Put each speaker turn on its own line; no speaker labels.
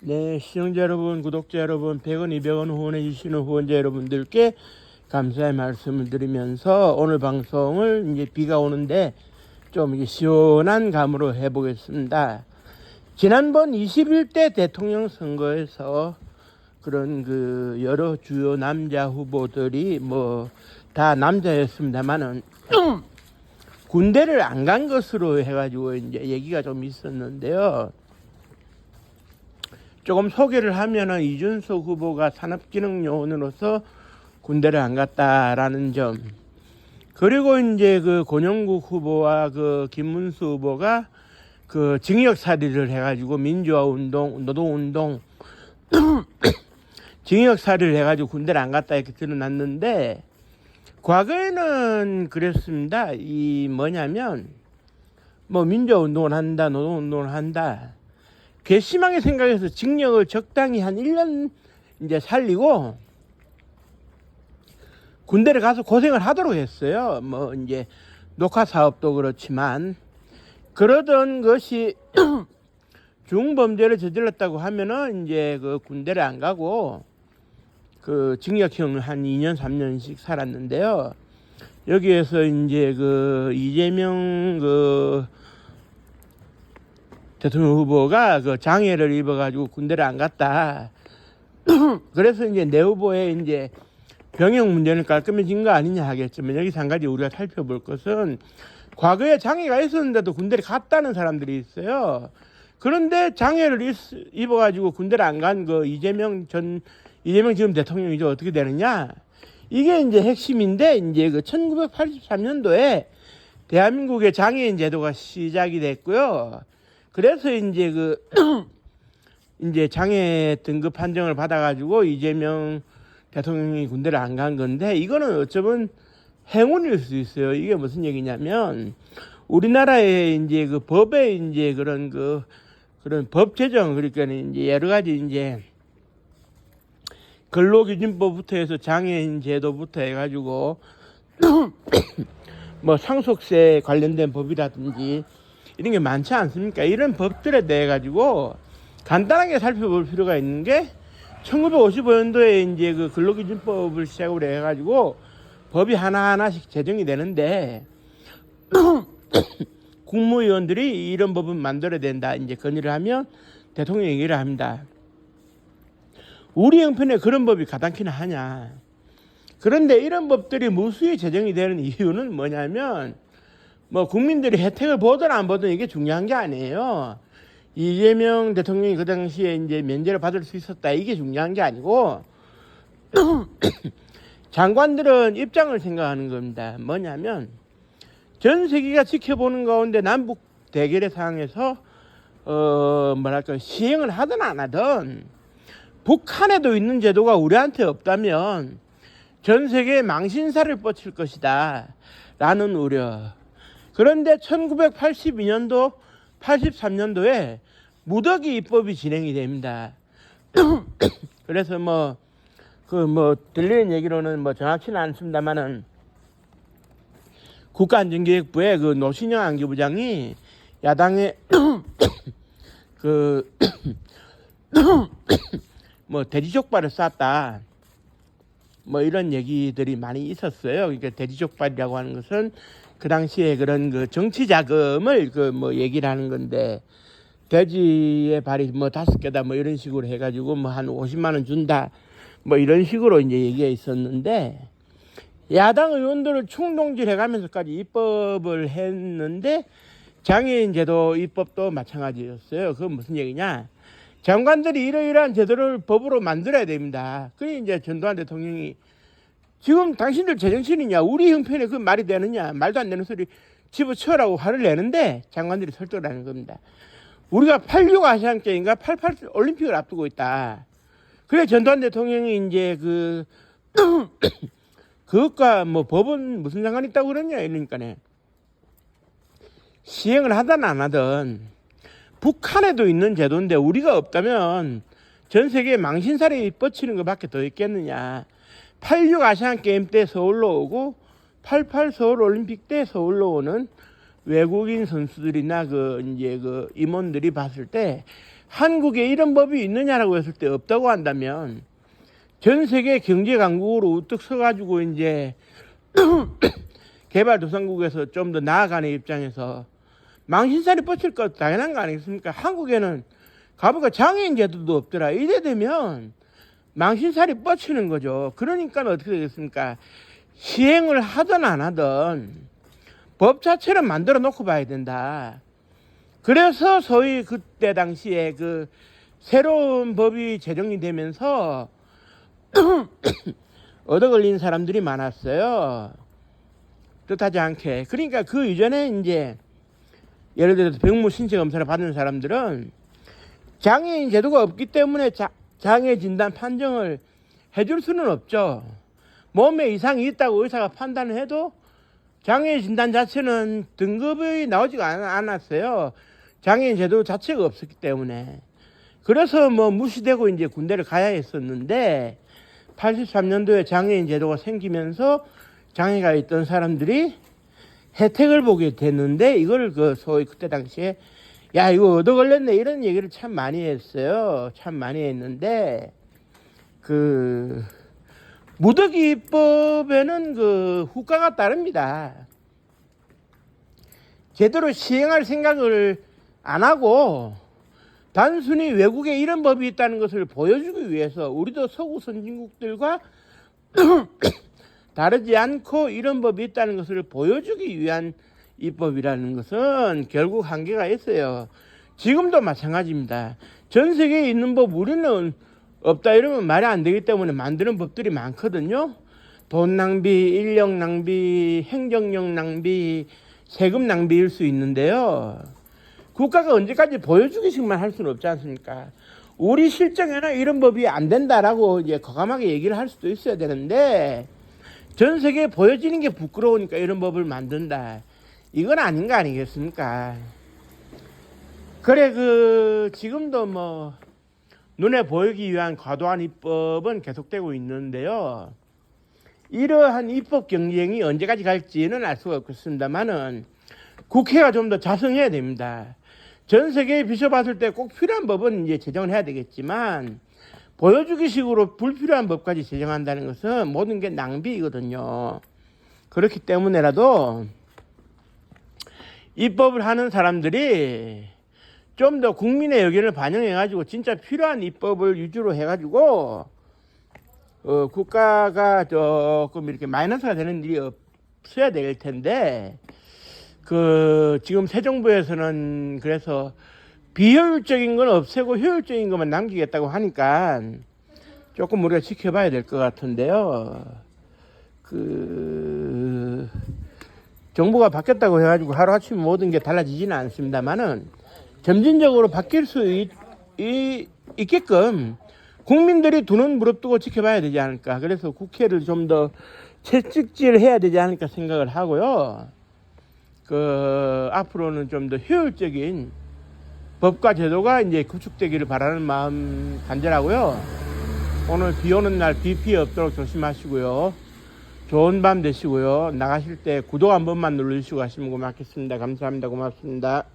네, 시청자 여러분, 구독자 여러분, 100원, 200원 후원해 주시는 후원자 여러분들께 감사의 말씀을 드리면서 오늘 방송을 이제 비가 오는데 좀 이게 시원한 감으로 해보겠습니다. 지난번 21대 대통령 선거에서 그런 그 여러 주요 남자 후보들이 뭐 다 남자였습니다만은 군대를 안 간 것으로 해가지고 이제 얘기가 좀 있었는데요. 조금 소개를 하면은 이준석 후보가 산업기능요원으로서 군대를 안 갔다라는 점, 그리고 이제 그 권영국 후보와 그 김문수 후보가 그 징역살이를 해가지고 민주화운동, 노동운동 징역살이를 해가지고 군대를 안 갔다 이렇게 드러났는데, 과거에는 그랬습니다. 이 뭐냐면 뭐 민주화운동을 한다, 노동운동을 한다, 괘씸하게 생각해서 징역을 적당히 한 1년 이제 살리고 군대를 가서 고생을 하도록 했어요. 뭐 이제 녹화 사업도 그렇지만, 그러던 것이 중범죄를 저질렀다고 하면은 이제 그 군대를 안 가고 그 징역형을 한 2년 3년씩 살았는데요. 여기에서 이제 그 이재명 그 대통령 후보가 그 장애를 입어가지고 군대를 안 갔다. 그래서 이제 내 후보의 이제 병역 문제는 깔끔해진 거 아니냐 하겠지만, 여기서 한 가지 우리가 살펴볼 것은 과거에 장애가 있었는데도 군대를 갔다는 사람들이 있어요. 그런데 장애를 입어가지고 군대를 안 간 그 이재명 지금 대통령이죠. 어떻게 되느냐? 이게 이제 핵심인데, 이제 그 1983년도에 대한민국의 장애인 제도가 시작이 됐고요. 그래서 이제 그 이제 장애 등급 판정을 받아가지고 이재명 대통령이 군대를 안 간 건데, 이거는 어쩌면 행운일 수 있어요. 이게 무슨 얘기냐면, 우리나라의 이제 그 법에 이제 그런 법 제정, 그러니까 이제 여러 가지 이제 근로기준법부터 해서 장애인 제도부터 해가지고 뭐 상속세 관련된 법이라든지 이런 게 많지 않습니까? 이런 법들에 대해 가지고 간단하게 살펴볼 필요가 있는 게, 1955년도에 이제 그 근로기준법을 시작으로 해가지고 법이 하나하나씩 제정이 되는데, 국무위원들이 이런 법은 만들어야 된다 이제 건의를 하면 대통령이 얘기를 합니다. 우리 형편에 그런 법이 가당키나 하냐? 그런데 이런 법들이 무수히 제정이 되는 이유는 뭐냐면, 뭐 국민들이 혜택을 보든 안 보든 이게 중요한 게 아니에요. 이재명 대통령이 그 당시에 이제 면제를 받을 수 있었다, 이게 중요한 게 아니고 장관들은 입장을 생각하는 겁니다. 뭐냐면, 전 세계가 지켜보는 가운데 남북 대결의 상황에서 뭐랄까 시행을 하든 안 하든 북한에도 있는 제도가 우리한테 없다면 전 세계에 망신살을 뻗칠 것이다 라는 우려. 그런데 1982년도 83년도에 무더기 입법이 진행이 됩니다. 그래서 들리는 얘기로는 뭐 정확치는 않습니다만은, 국가안전기획부의 그 노신영 안기부장이 야당의 뭐 돼지족발을 쌌다, 뭐 이런 얘기들이 많이 있었어요. 그러니까 돼지족발이라고 하는 것은 그 당시에 그런 그 정치 자금을 뭐 얘기를 하는 건데, 돼지의 발이 뭐 5개다 뭐 이런 식으로 해가지고 뭐 한 50만 원 준다 뭐 이런 식으로 이제 얘기가 있었는데, 야당 의원들을 충동질해가면서까지 입법을 했는데, 장애인 제도 입법도 마찬가지였어요. 그건 무슨 얘기냐? 장관들이 이러이러한 제도를 법으로 만들어야 됩니다. 그래 이제 전두환 대통령이 지금 당신들 제정신이냐? 우리 형편에 그 말이 되느냐? 말도 안 되는 소리 집어치우라고 화를 내는데 장관들이 설득을 하는 겁니다. 우리가 86 아시안게임과 88 올림픽을 앞두고 있다. 그래 전두환 대통령이 이제 그것과 뭐 법은 무슨 상관이 있다고 그러냐 이러니까네, 시행을 하든 안 하든 북한에도 있는 제도인데 우리가 없다면 전 세계에 망신살이 뻗치는 것밖에 더 있겠느냐. 86 아시안게임 때 서울로 오고 88 서울올림픽 때 서울로 오는 외국인 선수들이나 이제 임원들이 봤을 때 한국에 이런 법이 있느냐라고 했을 때 없다고 한다면 전 세계 경제 강국으로 우뚝 서가지고 이제 개발도상국에서 좀 더 나아가는 입장에서 망신살이 뻗칠 것 당연한 거 아니겠습니까? 한국에는 가보니까 장애인 제도도 없더라. 이래 되면 망신살이 뻗치는 거죠. 그러니까 어떻게 되겠습니까? 시행을 하든 안 하든 법 자체를 만들어 놓고 봐야 된다. 그래서 소위 그때 당시에 그 새로운 법이 제정이 되면서 얻어 걸린 사람들이 많았어요. 뜻하지 않게. 그러니까 그 이전에 이제 예를 들어서 병무 신체 검사를 받는 사람들은 장애인 제도가 없기 때문에 장애 진단 판정을 해줄 수는 없죠. 몸에 이상이 있다고 의사가 판단을 해도 장애 진단 자체는 등급이 나오지가 않았어요. 장애인 제도 자체가 없었기 때문에. 그래서 뭐 무시되고 이제 군대를 가야 했었는데 83년도에 장애인 제도가 생기면서 장애가 있던 사람들이 혜택을 보게 됐는데 이걸 그 소위 그때 당시에 야 이거 얻어 걸렸네 이런 얘기를 참 많이 했어요. 참 많이 했는데 그 무더기 입법에는 그 후과가 따릅니다. 제대로 시행할 생각을 안 하고 단순히 외국에 이런 법이 있다는 것을 보여주기 위해서 우리도 서구 선진국들과 다르지 않고 이런 법이 있다는 것을 보여주기 위한 입법이라는 것은 결국 한계가 있어요. 지금도 마찬가지입니다. 전 세계에 있는 법 우리는 없다 이러면 말이 안 되기 때문에 만드는 법들이 많거든요. 돈 낭비, 인력 낭비, 행정력 낭비, 세금 낭비일 수 있는데요. 국가가 언제까지 보여주기식만 할 수는 없지 않습니까? 우리 실정에는 이런 법이 안 된다라고 이제 과감하게 얘기를 할 수도 있어야 되는데 전 세계에 보여지는 게 부끄러우니까 이런 법을 만든다. 이건 아닌 거 아니겠습니까? 그래 그 지금도 뭐 눈에 보이기 위한 과도한 입법은 계속되고 있는데요. 이러한 입법 경쟁이 언제까지 갈지는 알 수가 없겠습니다만은 국회가 좀 더 자성해야 됩니다. 전 세계에 비춰봤을 때 꼭 필요한 법은 이제 제정을 해야 되겠지만 보여주기식으로 불필요한 법까지 제정한다는 것은 모든 게 낭비이거든요. 그렇기 때문에라도 입법을 하는 사람들이 좀 더 국민의 의견을 반영해가지고 진짜 필요한 입법을 위주로 해가지고 국가가 조금 이렇게 마이너스가 되는 일이 없어야 될 텐데 그 지금 새 정부에서는 그래서 비효율적인 건 없애고 효율적인 것만 남기겠다고 하니까 조금 우리가 지켜봐야 될 것 같은데요. 그 정부가 바뀌었다고 해가지고 하루아침에 모든 게 달라지지는 않습니다만은 점진적으로 바뀔 수 있게끔 국민들이 두 눈 무릅뜨고 지켜봐야 되지 않을까. 그래서 국회를 좀 더 채찍질해야 되지 않을까 생각을 하고요. 그 앞으로는 좀 더 효율적인 법과 제도가 이제 구축되기를 바라는 마음 간절하고요. 오늘 비 오는 날 비 피해 없도록 조심하시고요. 좋은 밤 되시고요. 나가실 때 구독 한 번만 눌러주시고 가시면 고맙겠습니다. 감사합니다. 고맙습니다.